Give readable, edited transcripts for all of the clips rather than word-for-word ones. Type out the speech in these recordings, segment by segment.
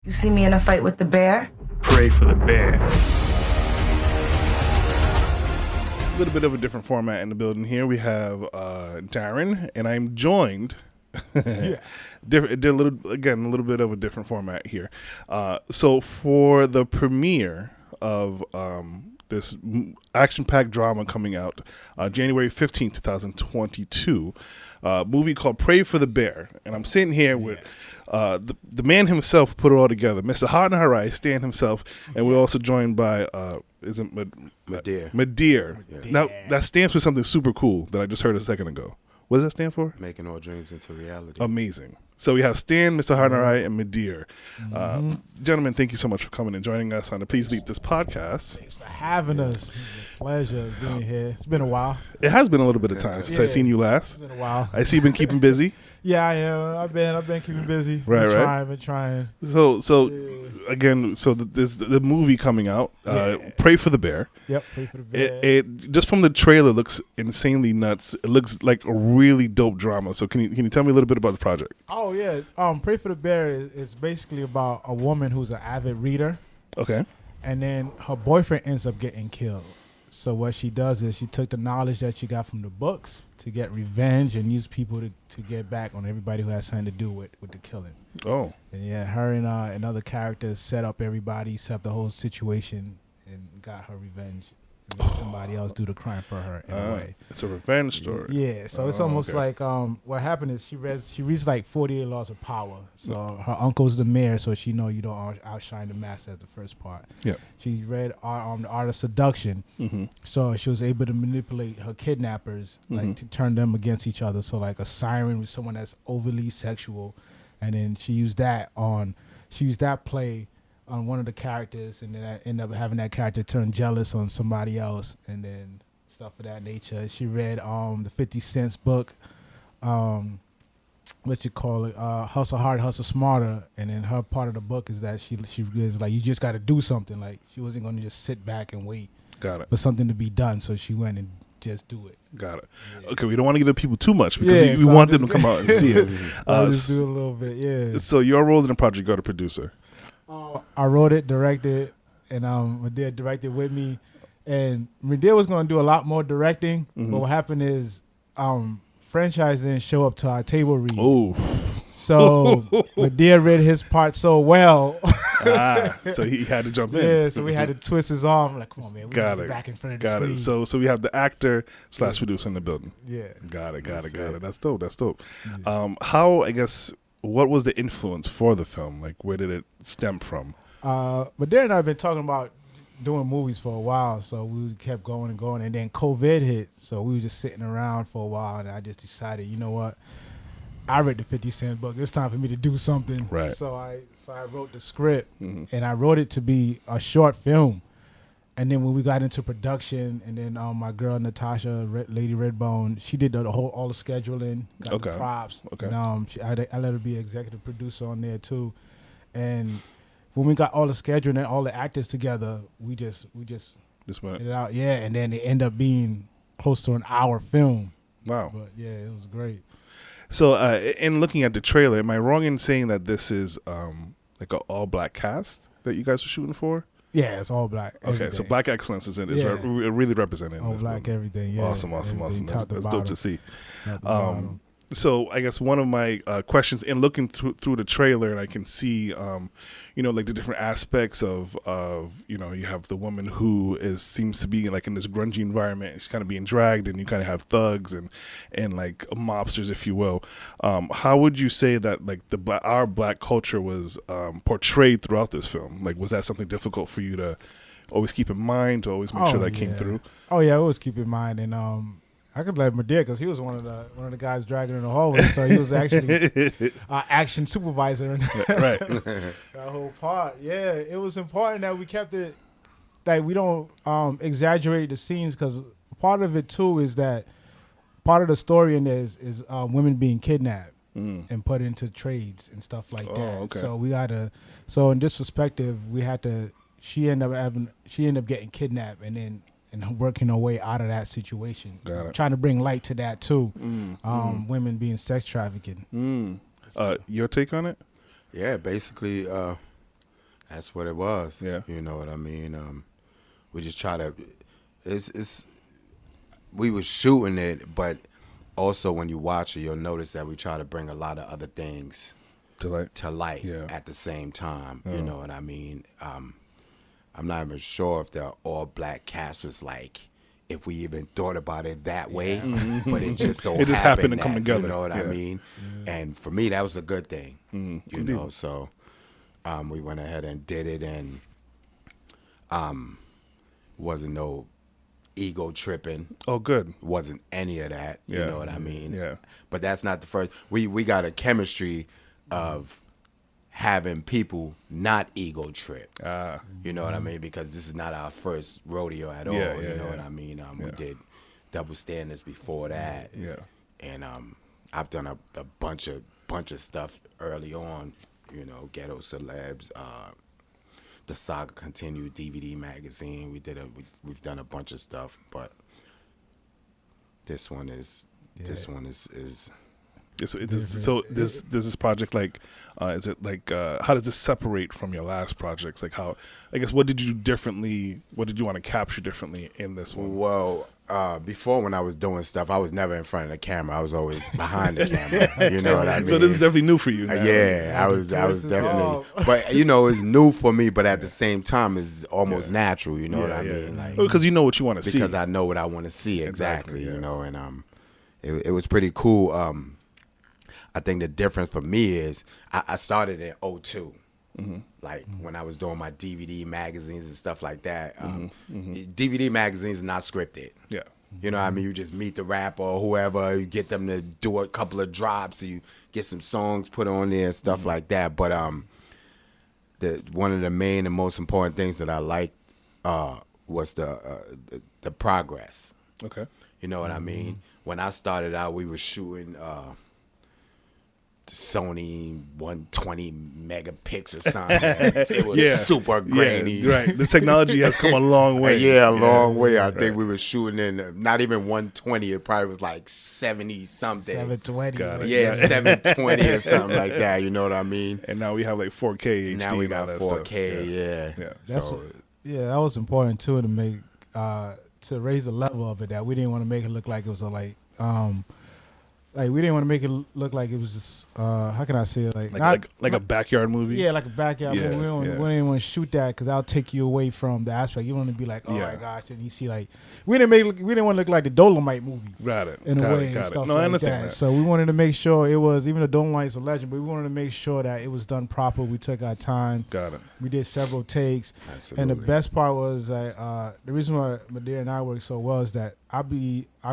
You see me in a fight with the bear? Pray for the bear. A little bit of a different format in the building here. We have Darren, and I'm joined. Did a little bit of a different format here. So for the premiere of this action-packed drama coming out January 15th, 2022, movie called Pray for the Bear. And I'm sitting here with the man himself put it all together, Mr. Harai, Stan himself, and we're also joined by Madir. Madir. Yes. Now, that stands for something super cool that I just heard a second ago. What does that stand for? Making all dreams into reality. Amazing. So we have Stan, Mr. Harai, and Madir. Gentlemen, thank you so much for coming and joining us on the Please Leap This podcast. Thanks for having us. It's a pleasure being here. It's been a while. It has been a little bit of time since I've seen you last. It's been a while. I see you've been keeping busy. Yeah, I am. I've been keeping busy. Right. Been trying. Again, there's the movie coming out. Pray for the Bear. Yep, Pray for the Bear. It just from the trailer looks insanely nuts. It looks like a really dope drama. So can you tell me a little bit about the project? Oh yeah. Pray for the Bear is basically about a woman who's an avid reader. Okay. And then her boyfriend ends up getting killed. So what she does is she took the knowledge that she got from the books to get revenge and use people to get back on everybody who has something to do with the killing. Oh. And yeah, her and other characters set up everybody, set up the whole situation, and got her revenge. And let somebody else do the crime for her in a way. It's a revenge story. Yeah, so it's almost like what happened is she reads like 48 Laws of Power. So her uncle's the mayor, so she know you don't outshine the master at the first part. Yeah. She read the Art of Seduction, so she was able to manipulate her kidnappers, like to turn them against each other. So like a siren was someone that's overly sexual, and then she used that play on one of the characters, and then I end up having that character turn jealous on somebody else, and then stuff of that nature. She read the 50 Cent's book, Hustle Hard, Hustle Smarter, and then her part of the book is that she was like, you just got to do something. Like she wasn't going to just sit back and wait for something to be done, so she went and just do it. Got it. Yeah. Okay, we don't want to give the people too much because we want them to come out and see it. I'll just do a little bit, yeah. So your role in the project, you're the producer. I wrote it, directed, and Madir directed with me. And Madir was going to do a lot more directing, but what happened is franchise didn't show up to our table read. Oh. So Madir read his part so well. So he had to jump in. Yeah, so we had to twist his arm. Like, come on, man, we got to be back in front of the screen. Got it. So we have the actor / producer in the building. Yeah. Got it. That's dope. Yeah. What was the influence for the film? Like, where did it stem from? Madir and I have been talking about doing movies for a while, so we kept going and going, and then COVID hit, so we were just sitting around for a while, and I just decided, you know what? I read the 50 Cent book. It's time for me to do something. Right. So I wrote the script, and I wrote it to be a short film. And then when we got into production, and then my girl Natasha, Lady Redbone, she did all the scheduling, got the props. Okay. And, I let her be executive producer on there too. And when we got all the scheduling and all the actors together, we just went it out. Yeah, and then it ended up being close to an hour film. Wow. But yeah, it was great. So in looking at the trailer, am I wrong in saying that this is like an all-black cast that you guys are shooting for? Yeah, it's all black. Okay, so black excellence is really represented. All black everything, yeah. Awesome. That's dope to see. So I guess one of my questions in looking through the trailer, and I can see, like the different aspects of you have the woman who seems to be like in this grungy environment. She's kind of being dragged, and you kind of have thugs and like mobsters, if you will. How would you say that like our black culture was portrayed throughout this film? Like, was that something difficult for you to always keep in mind, to always make sure that came through? Oh yeah, I always keep in mind, and I could blame Madir because he was one of the guys dragging in the hallway, so he was actually action supervisor in that whole part. Yeah, it was important that we kept it, that we don't exaggerate the scenes, because part of it too is that part of the story in there is women being kidnapped and put into trades and stuff like that. Okay. So we gotta. So in this perspective, we had to. She ended up getting kidnapped, and working her way out of that situation. Trying to bring light to that too. Women being sex trafficking. Your take on it? Yeah, basically, That's what it was. Yeah. You know what I mean? We just try to. We was shooting it, but also when you watch it, you'll notice that we try to bring a lot of other things to light at the same time. You know what I mean? I'm not even sure if the all black cast was like, if we even thought about it that way, but it just so happened to that, come together. You know what I mean? And for me, that was a good thing. You know, so we went ahead and did it, and wasn't no ego tripping. Oh, good. Wasn't any of that. You know what I mean? Yeah. But that's not the first. We got a chemistry of having people not ego trip. You know what I mean? Because this is not our first rodeo at all. You know what I mean? We did double standards before that. Yeah. And I've done a bunch of stuff early on. You know, Ghetto Celebs, the Saga Continued DVD magazine. We've done a bunch of stuff, but this one is. So this project, like, is it like, how does this separate from your last projects? Like, how, I guess, what did you do differently? What did you want to capture differently in this one? Well, before, when I was doing stuff, I was never in front of the camera. I was always behind the camera. You know what I mean? So this is definitely new for you now. I was definitely, but you know, it's new for me, but at the same time, it's almost natural. You know what I mean? Like, because you know what you want to see. Because I know what I want to see exactly. You know, and it was pretty cool. I think the difference for me is I started in 2002. Like when I was doing my DVD magazines and stuff like that. DVD magazines are not scripted. Yeah. You know what I mean? You just meet the rapper or whoever, you get them to do a couple of drops, so you get some songs put on there and stuff like that. But one of the main and most important things that I liked was the progress. Okay. You know what I mean? When I started out, we were shooting Sony 120 megapixel something. It was super grainy. Yeah, right. The technology has come a long way. A long way. I think we were shooting in not even 120. It probably was like 70 something. 720. Got it. Yeah, 720 or something like that. You know what I mean? And now we have like 4K HD. Now we got and all that 4K. Stuff. Yeah. That was important too, to make to raise the level of it. That we didn't want to make it look like it was we didn't want to make it look like it was just, how can I say it? Like a backyard movie? Yeah, like a backyard movie. We didn't want to shoot that because that'll take you away from the aspect. You want to be like, oh my gosh. And you see, like, we didn't want to look like the Dolomite movie. Got it. In a way and stuff No, like I understand that. So we wanted to make sure it was, even though Dolomite's a legend, but we wanted to make sure that it was done proper. We took our time. Got it. We did several takes. Absolutely. And the best part was that the reason why Madir and I worked so well is that I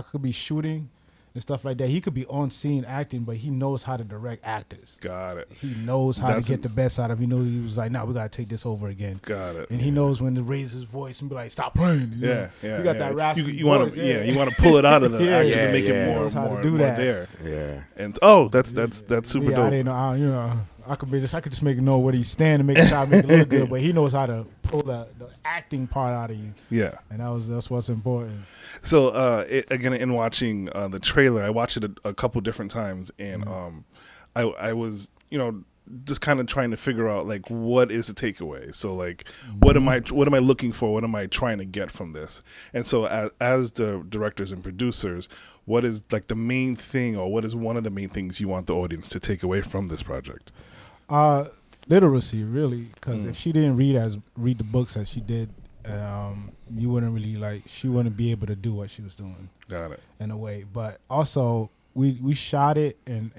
could be shooting and stuff like that. He could be on scene acting, but he knows how to direct actors. Got it. He knows how to get the best out of. He knows he was like, we gotta take this over again. Got it. And he knows when to raise his voice and be like, stop playing. You know? You got that raspy you want to, you want to pull it out of the action to make it more there. Yeah. And that's super dope. I didn't know. I could just make it know what he's standing, make it try to make it look good, but he knows how to pull the acting part out of you. Yeah. And that's what's important. So again, in watching the trailer, I watched it a couple different times, and I was just kind of trying to figure out like what is the takeaway. So like what am I looking for? What am I trying to get from this? And so as the directors and producers, what is like the main thing, or what is one of the main things you want the audience to take away from this project? Literacy, really, because if she didn't read the books as she did, you wouldn't really she wouldn't be able to do what she was doing. Got it. In a way, but also we shot it and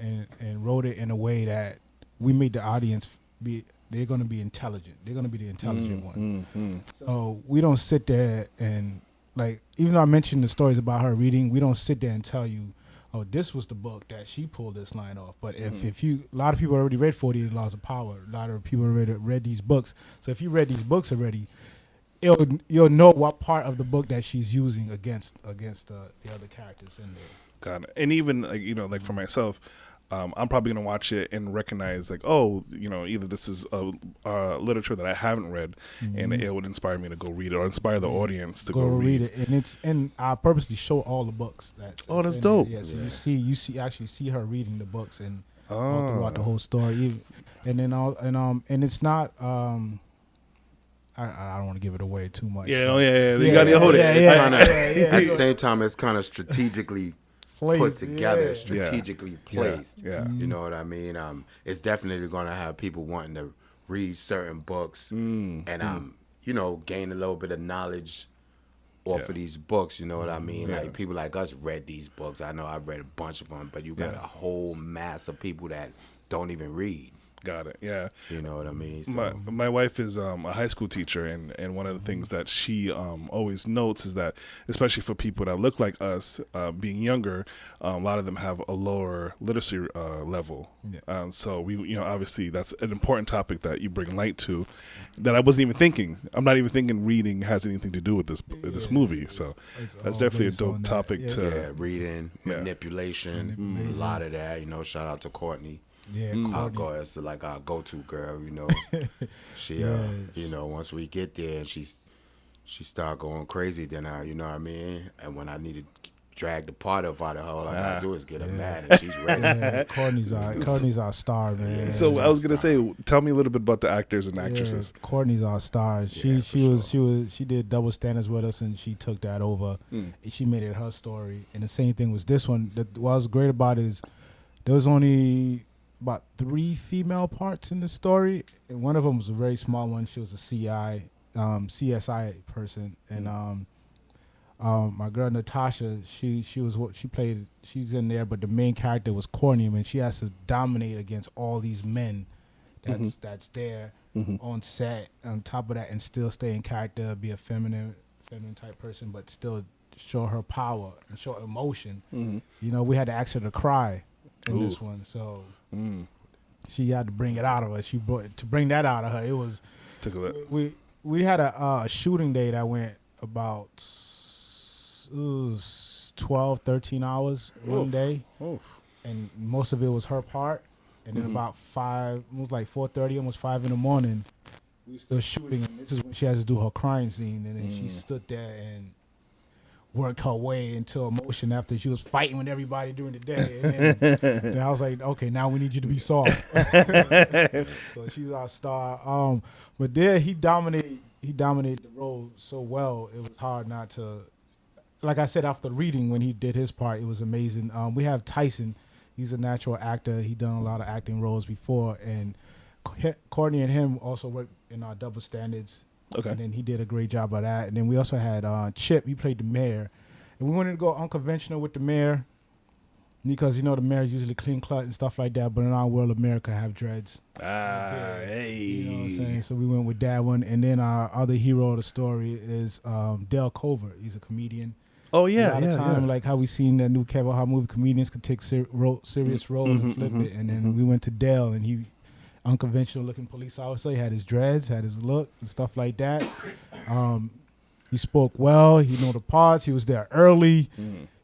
wrote it in a way that we made the audience they're going to be intelligent. They're going to be the intelligent one. So we don't sit there and even though I mentioned the stories about her reading, we don't sit there and tell you, oh, this was the book that she pulled this line off. But if you, a lot of people already read 48 Laws of Power. A lot of people already read these books. So if you read these books already, you'll know what part of the book that she's using against the other characters in there. Got it. And even like for myself, I'm probably gonna watch it and recognize either this is a literature that I haven't read, and it would inspire me to go read it, or inspire the audience to go read it. And I purposely show all the books. That's dope. Yeah, so you see her reading the books and all throughout the whole story. And then and it's not I don't want to give it away too much. Yeah, you got to hold it. At the same time, it's kind of strategically put together, strategically placed. Yeah. You know what I mean? It's definitely going to have people wanting to read certain books and you know, gain a little bit of knowledge off of these books. You know what I mean? Like people like us read these books. I know I've read a bunch of them, but you got a whole mass of people that don't even read. Got it. Yeah. You know what I mean? So. My wife is a high school teacher, and one of the things that she always notes is that, especially for people that look like us, being younger, a lot of them have a lower literacy level. Yeah. So we, obviously that's an important topic that you bring light to, that I wasn't even thinking. I'm not even thinking reading has anything to do with this movie. So that's definitely a dope topic to reading, manipulation, a lot of that. Shout out to Courtney. Yeah, it's like our go-to girl, She, once we get there and she start going crazy, then you know what I mean? And when I need to drag the part up out of her, all I gotta do is get her mad and she's ready. Yeah, Courtney's our star, man. Yeah, so I was gonna say, tell me a little bit about the actors and actresses. Courtney's our star. She did double standards with us, and she took that over. And she made it her story. And the same thing was this one. What was great about it is there was only about 3 female parts in the story, and one of them was a very small one. She was a CSI person, and my girl Natasha, she's in there, but the main character was Courtney, and she has to dominate against all these men that's there on set. On top of that, and still stay in character, be a feminine type person, but still show her power and show emotion. We had to ask her to cry in this one, so she had to bring it out of her. To bring that out of her, it was we had a shooting day that went about 12, 13 hours one day, and most of it was her part. And then about 5, it was like 4:30, almost 5 in the morning, we were still shooting. And this is when she has to do her crying scene, and then she stood there and worked her way into emotion after she was fighting with everybody during the day. And then I was like, okay, now we need you to be soft. So she's our star. But there he dominated the role so well, it was hard not to, like I said, after reading when he did his part, it was amazing. We have Tyson. He's a natural actor. He done a lot of acting roles before, and Courtney and him also worked in our double standards. Okay. And then he did a great job of that. And then we also had Chip. He played the mayor. And we wanted to go unconventional with the mayor because, the mayor is usually clean cut and stuff like that. But in our world, America have dreads. Hey. You know what I'm saying? So we went with that one. And then our other hero of the story is Dale Covert. He's a comedian. Oh, yeah. A lot of time, like how we seen that new Kevin Hart movie, comedians could take serious role and flip it. And then we went to Dale, and he unconventional looking police officer. He had his dreads, had his look and stuff like that. He spoke well. He knew the parts. He was there early.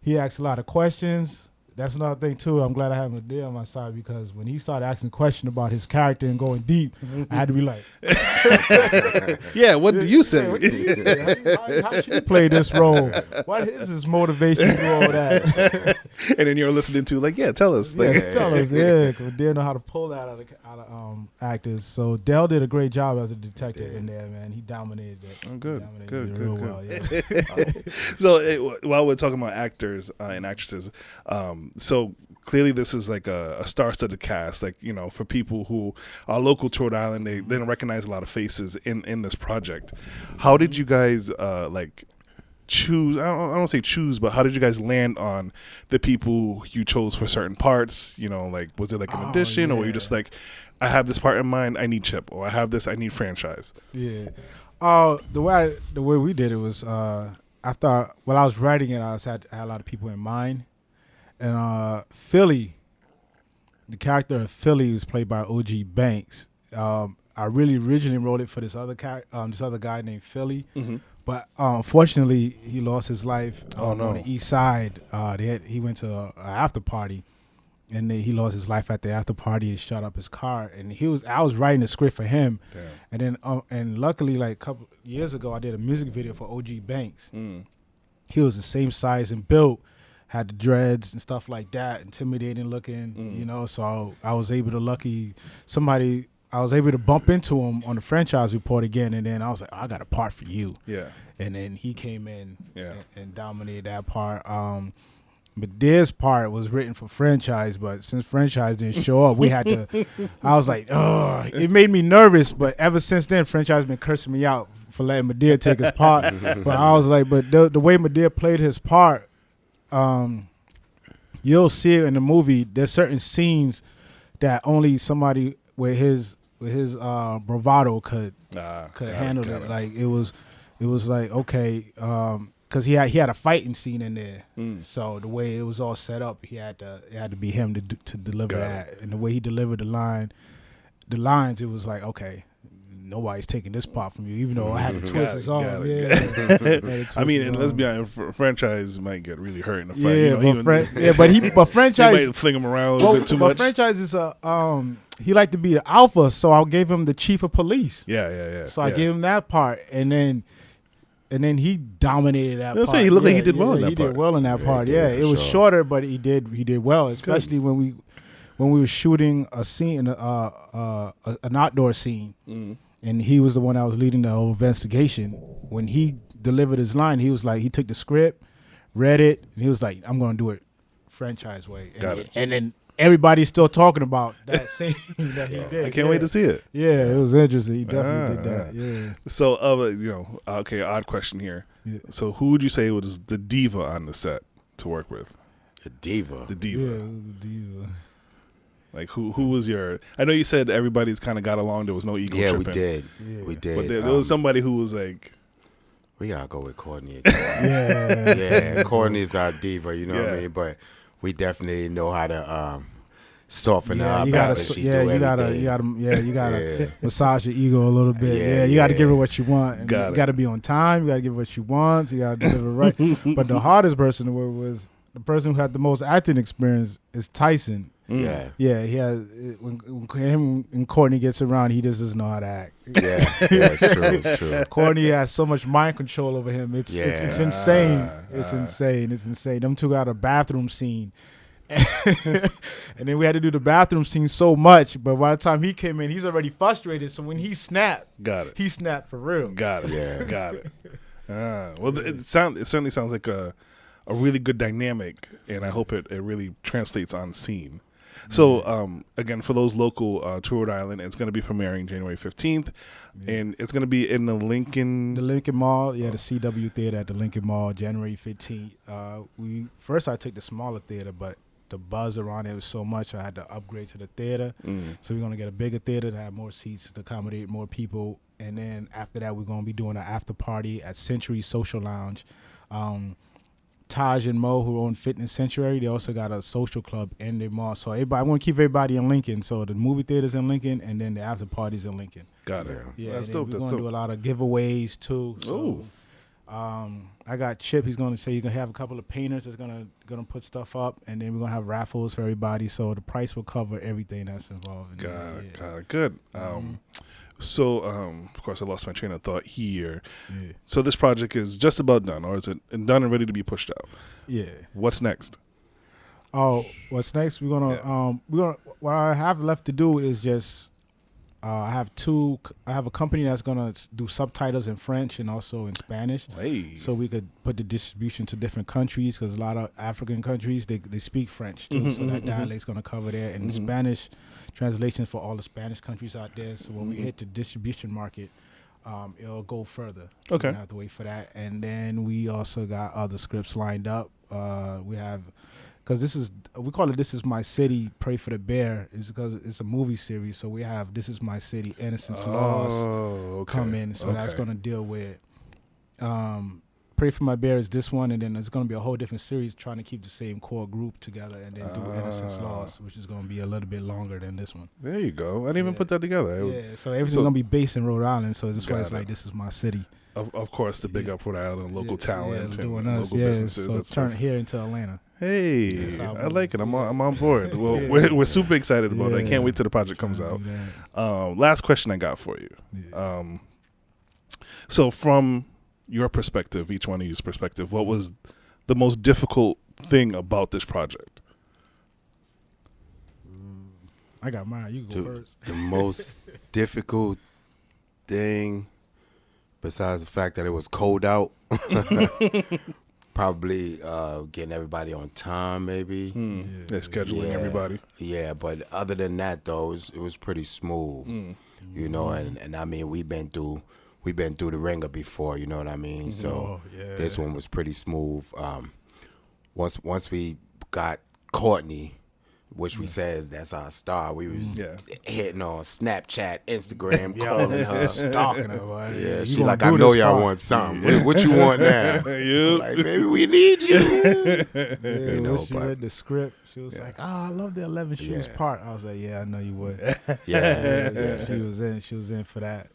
He asked a lot of questions. That's another thing too. I'm glad I have Madir on my side, because when he started asking questions about his character and going deep, I had to be like, "Yeah, what do you say? What do you say? How should he play this role? What is his motivation to do all that?" And then you're listening to tell us. Tell us. Yeah, because Madir know how to pull that out of actors. So Dell did a great job as a detective in there, man. He dominated it. Oh, good. Well, yeah. So while we're talking about actors and actresses, so clearly this is like a star-studded cast. For people who are local to Rhode Island, they didn't recognize a lot of faces in this project. How did you guys choose? I don't want to say choose, but how did you guys land on the people you chose for certain parts? Was it like an audition, or were you just like, I have this part in mind, I need Chip, or I have this, I need franchise? Yeah. The way we did it was I thought while I was writing it, I had a lot of people in mind. And Philly, the character of Philly was played by O.G. Banks. I really originally wrote it for this other guy named Philly, but unfortunately he lost his life on the east side. He went to an after party, and he lost his life at the after party and shot up his car. And I was writing the script for him. Damn. And then and luckily, like a couple years ago, I did a music video for O.G. Banks. He was the same size and built. Had the dreads and stuff like that, intimidating looking, so I was able to somebody I was able to bump into him on the franchise report again, and then I was like, I got a part for you. Yeah. And then he came in and dominated that part. But this part was written for franchise, but since franchise didn't show up, we had to. I was like, oh, it made me nervous. But ever since then, franchise has been cursing me out for letting Madir take his part. But I was like, but the way Madir played his part, you'll see it in the movie. There's certain scenes that only somebody with his bravado could handle it. Like it was like, okay. Because he had a fighting scene in there, so the way it was all set up, it had to be him to deliver that, and the way he delivered the lines, it was like, okay, nobody's taking this part from you, even though I had to twist his arm. I mean, and let's be honest, franchise might get really hurt in the fight. Yeah, but franchise he might fling him around a little bit too much. But franchise is he liked to be the alpha, so I gave him the chief of police. Yeah. So I gave him that part, and then he dominated that part. He looked like he did well in that part. He did well in that part. Yeah, it was shorter, but he did well, especially when we were shooting a scene, an outdoor scene, and he was the one that was leading the whole investigation. When he delivered his line, he was like, he took the script, read it, and he was like, I'm going to do it franchise way. Got it. And then everybody's still talking about that scene that he did. I can't wait to see it. Yeah, it was interesting. He definitely did that. Yeah. So, okay, odd question here. Yeah. So, who would you say was the diva on the set to work with? The diva. Yeah, it was the diva. Like who was your? I know you said everybody's kind of got along. There was no ego tripping. We did. We did. But there was somebody who was like, we gotta go with Courtney again. Yeah. Courtney's our diva. You know what I mean? But we definitely know how to soften her up. You gotta massage your ego a little bit. Yeah, you gotta give her what you want. And you gotta be on time. You gotta give her what she wants. You gotta deliver right. But the hardest person to work was the person who had the most acting experience is Tyson. Yeah. He has when him and Courtney gets around, he just doesn't know how to act. Yeah, it's true. Courtney has so much mind control over him. It's insane. It's insane. Them two got a bathroom scene. And then we had to do the bathroom scene so much, but by the time he came in, he's already frustrated. So when he snapped, he snapped for real. Got it. Yeah, got it. Well, it certainly sounds like a really good dynamic, and I hope it really translates on scene. So again, for those local to Rhode Island, it's going to be premiering January 15th, and it's going to be in the Lincoln Mall, the CW Theater at the Lincoln Mall, January 15th. I took the smaller theater, but the buzz around it was so much, I had to upgrade to the theater. So we're going to get a bigger theater to have more seats to accommodate more people, and then after that, we're going to be doing an after party at Century Social Lounge. Taj and Mo, who own Fitness Sanctuary, they also got a social club in the mall. So I want to keep everybody in Lincoln. So the movie theater's in Lincoln, and then the after party's in Lincoln. Got it. Yeah, that's dope. We're going to do a lot of giveaways too. So, I got Chip. He's going to say he's going to have a couple of painters that's going to put stuff up, and then we're going to have raffles for everybody. So the price will cover everything that's involved. Got it. Good. So, of course, I lost my train of thought here. Yeah. So this project is just about done, or is it done and ready to be pushed out? Yeah. What's next? Oh, what's next? We're gonna what I have left to do is just I have a company that's gonna do subtitles in French and also in Spanish. Hey. So we could put the distribution to different countries, because a lot of African countries they speak French too. So that dialect's gonna cover there, and Spanish translation for all the Spanish countries out there. So when we hit the distribution market, it'll go further. So we don't have to wait for that. And then we also got other scripts lined up. We have, because we call it This Is My City, Pray for the Bear, is because it's a movie series. So we have This Is My City, Innocence Lost come in. So that's going to deal with Pray for My Bear is this one, and then there's going to be a whole different series trying to keep the same core group together, and then do Innocence Lost, which is going to be a little bit longer than this one. There you go. I didn't even put that together. Yeah, so everything's going to be based in Rhode Island, so that's why it's like This Is My City. Of course, the big up Rhode Island, local talent, and doing us, local businesses. So turn it here into Atlanta. Hey, I like it. I'm on board. Well, we're super excited about it. I can't wait till the project comes out. Last question I got for you. So from your perspective, each one of you's perspective, what was the most difficult thing about this project? I got mine. You can go first. The most difficult thing, besides the fact that it was cold out, probably getting everybody on time, maybe. They're scheduling everybody. Yeah, but other than that, though, it was pretty smooth. You know, and I mean, we've been through the ringer before. You know what I mean? So this one was pretty smooth. Once we got Courtney, which we said that's our star, we was hitting on Snapchat, Instagram, calling her, stalking her. Boy. Yeah, she like, I know y'all want something. What you want now? Like, baby, we need you. You know, she read the script. She was like, "Oh, I love the 11 shoes part." I was like, "Yeah, I know you would." She was in. She was in for that.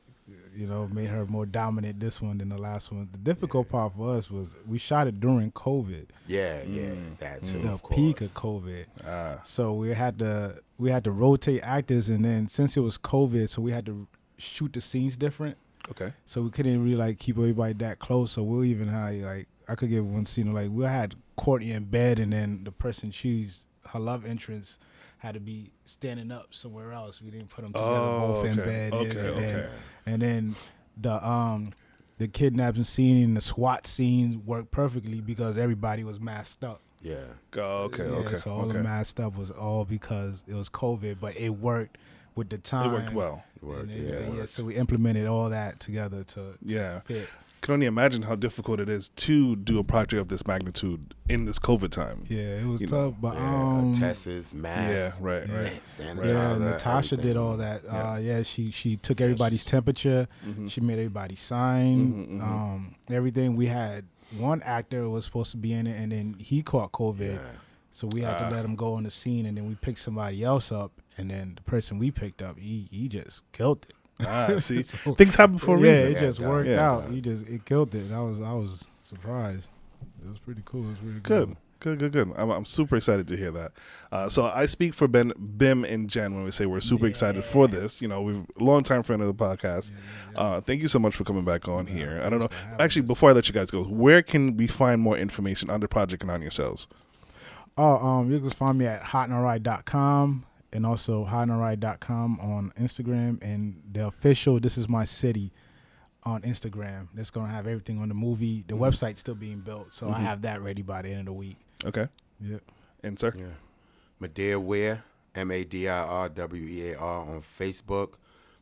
You know, made her more dominant this one than the last one. The difficult part for us was we shot it during COVID. That too. The peak of COVID. So we had to rotate actors, and then since it was COVID, so we had to shoot the scenes different. Okay. So we couldn't really like keep everybody that close. So we'll even have like I could give one scene like we had Courtney in bed, and then the person her love interest had to be standing up somewhere else. We didn't put them together both in bed. And then the kidnapping scene and the SWAT scenes worked perfectly because everybody was masked up. Yeah. So all the masked up was all because it was COVID, but it worked with the time. It worked well. So we implemented all that together to fit. Can only imagine how difficult it is to do a project of this magnitude in this COVID time. Yeah, it was tough, but tests, masks, sanitizer, Natasha everything. did all that. She took everybody's temperature. She made everybody sign everything. We had one actor was supposed to be in it, and then he caught COVID, so we had to let him go on the scene, and then we picked somebody else up, and then the person we picked up, he just killed it. See, so, things happen for a reason. It just worked out. It killed it. I was surprised. It was pretty cool. It was really good. Good. I'm super excited to hear that. So I speak for Bim and Jen when we say we're super excited for this. You know, we're a long-time friend of the podcast. Thank you so much for coming back on here. I don't know. Actually, before I let you guys go, where can we find more information on the project and on yourselves? You can find me at hotandalright.com. And also hotandalright.com on Instagram, and the official This Is My City on Instagram. That's going to have everything on the movie. The website's still being built, so I have that ready by the end of the week. Okay. Yep. And sir? Yeah. Madir Wear, MADIRWEAR on Facebook.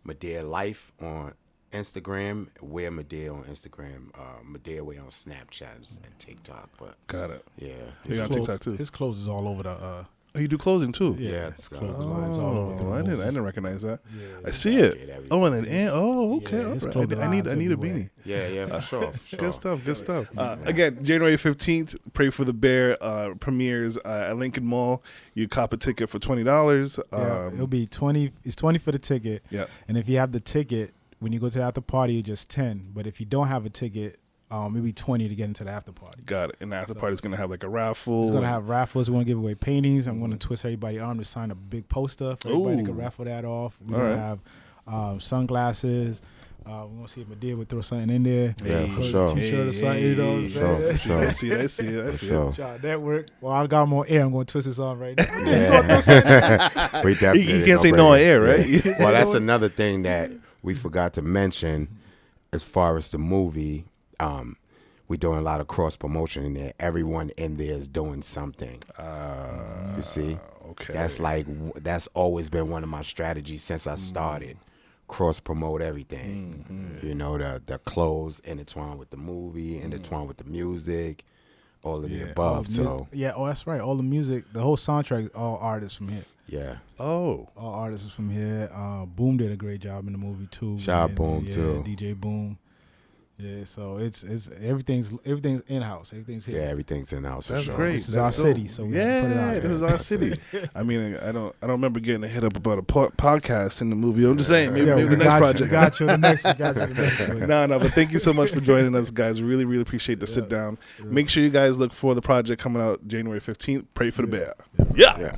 Madir Life on Instagram. Wear Madir on Instagram. Madir Wear on Snapchat and TikTok. But got it. Yeah. He's on TikTok too. His clothes is all over the... Oh, you do clothing too? Yeah, it's clothing all over. I didn't recognize that. I see it. Okay. Right. I need a beanie. Yeah, for sure. Good stuff. Again, January 15th, Pray for the Bear premieres at Lincoln Mall. You cop a ticket for $20. It'll be 20. It's 20 for the ticket. Yeah. And if you have the ticket, when you go to the after party, it's just 10. But if you don't have a ticket, maybe 20 to get into the after party. Got it. And the after party is going to have like a raffle. It's going to have raffles. We're going to give away paintings. I'm going to twist everybody's arm to sign a big poster for everybody to raffle that off. We're going to have sunglasses. We're going to see if Madir would throw something in there. Yeah, for sure. T-shirt or something, you know what I'm saying? For sure. I see it. That worked. Well, I got more air. I'm going to twist his arm right now. We definitely you can't say no on air, right? Yeah. Well, that's another thing that we forgot to mention as far as the movie. We're doing a lot of cross promotion in there. Everyone in there is doing something. You see? Okay. That's always been one of my strategies since I started. Cross promote everything. You know, the clothes intertwined with the movie, intertwined with the music, all of the above. That's right. All the music, the whole soundtrack, all artists from here. Yeah. Oh. All artists from here. Boom did a great job in the movie too. Shout out Boom too. DJ Boom. Yeah, so it's everything's in-house. Everything's here. Yeah, everything's in-house for sure. That's great. This is our city, so we have to put it out. This is our city. I mean, I don't remember getting a hit up about a podcast in the movie. I'm just saying, maybe the next project. Got you the next one. No, but thank you so much for joining us, guys. Really, really appreciate the sit down. Make sure you guys look for the project coming out January 15th. Pray for the Bear. Yeah.